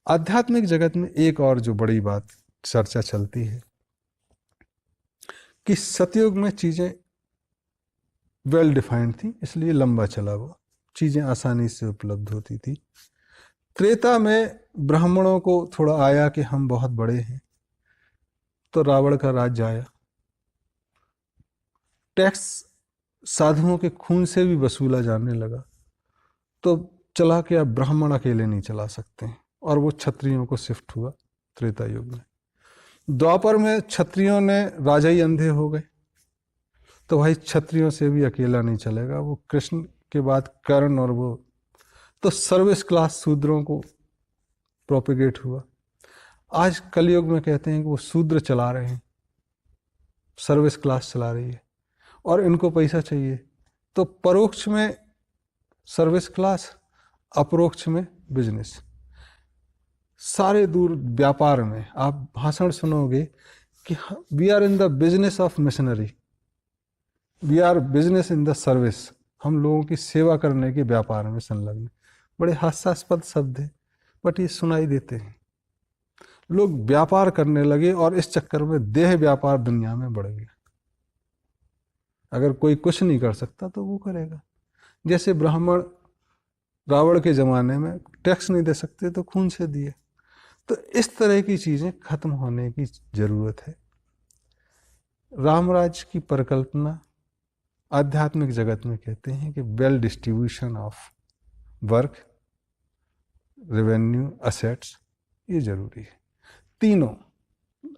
आध्यात्मिक जगत में एक और जो बड़ी बात चर्चा चलती है कि सतयुग में चीज़ें वेल डिफाइंड थी, इसलिए लंबा चला, वो चीज़ें आसानी से उपलब्ध होती थी। त्रेता में ब्राह्मणों को थोड़ा आया कि हम बहुत बड़े हैं, तो रावण का राज्य आया। टैक्स साधुओं के खून से भी वसूला जाने लगा, तो चला कि अब ब्राह्मण अकेले नहीं चला सकते हैं, और वो क्षत्रियों को शिफ्ट हुआ त्रेता युग में। द्वापर में क्षत्रियों ने राजा ही अंधे हो गए, तो भाई क्षत्रियों से भी अकेला नहीं चलेगा, वो कृष्ण के बाद कर्ण और वो, तो सर्विस क्लास शूद्रों को प्रोपिगेट हुआ। आज कलयुग में कहते हैं कि वो शूद्र चला रहे हैं, सर्विस क्लास चला रही है और इनको पैसा चाहिए, तो परोक्ष में सर्विस क्लास, अपरोक्ष में बिजनेस। सारे दूर व्यापार में आप भाषण सुनोगे कि we are in the business of missionary, we are business in the service, हम लोगों की सेवा करने के व्यापार में संलग्न। बड़े हास्यास्पद शब्द है, बट ये सुनाई देते हैं। लोग व्यापार करने लगे और इस चक्कर में देह व्यापार दुनिया में बढ़ गया। अगर कोई कुछ नहीं कर सकता तो वो करेगा। जैसे ब्राह्मण रावण के ज़माने में टैक्स नहीं दे सकते तो खून से दिए। तो इस तरह की चीज़ें खत्म होने की ज़रूरत है। रामराज की परिकल्पना आध्यात्मिक जगत में कहते हैं कि well distribution of work, revenue, assets, ये जरूरी है तीनों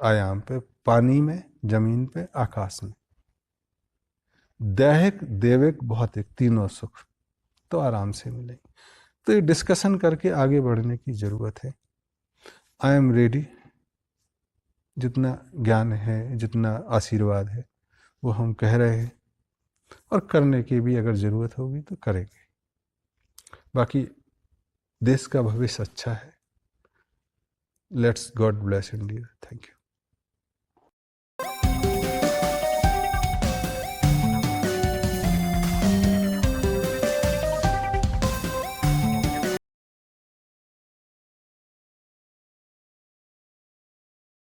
आयाम पे, पानी में, जमीन पे, आकाश में। दैहिक, देविक, भौतिक, तीनों सुख तो आराम से मिलेंगे। तो ये डिस्कशन करके आगे बढ़ने की ज़रूरत है। आई एम रेडी, जितना ज्ञान है, जितना आशीर्वाद है, वो हम कह रहे हैं, और करने की भी अगर ज़रूरत होगी तो करेंगे। बाकी देश का भविष्य अच्छा है। Let's God bless India. Thank you.